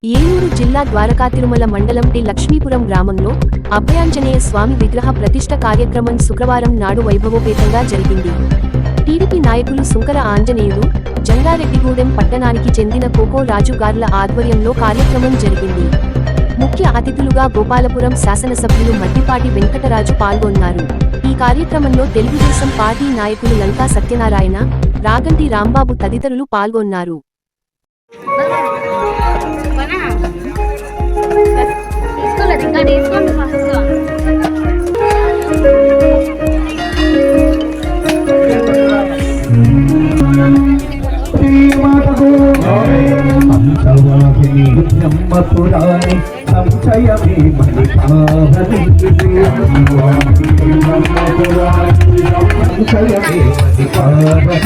ఏలూరు జిల్లా ద్వారకాతిరుమల మండలం టి లక్ష్మీపురం గ్రామంలో అభయాంజనేయ స్వామి విగ్రహ ప్రతిష్ఠ కార్యక్రమం శుక్రవారం నాడు వైభవోపేతంగా జరిగింది. టీడీపీ నాయకులు సుంకర ఆంజనేయులు, జంగారెడ్డిగూడెం పట్టణానికి చెందిన కోకో రాజు గార్ల ఆధ్వర్యంలో కార్యక్రమం జరిగింది. ముఖ్య అతిథులుగా గోపాలపురం శాసనసభ్యులు మద్దిపాటి వెంకటరాజు పాల్గొన్నారు. ఈ కార్యక్రమంలో తెలుగుదేశం పార్టీ నాయకులు లంకా సత్యనారాయణ, రాగంటి రాంబాబు తదితరులు పాల్గొన్నారు. బ్రహ్మపురాణి సంశయమే మణిపావని సంశయమే మణిపావని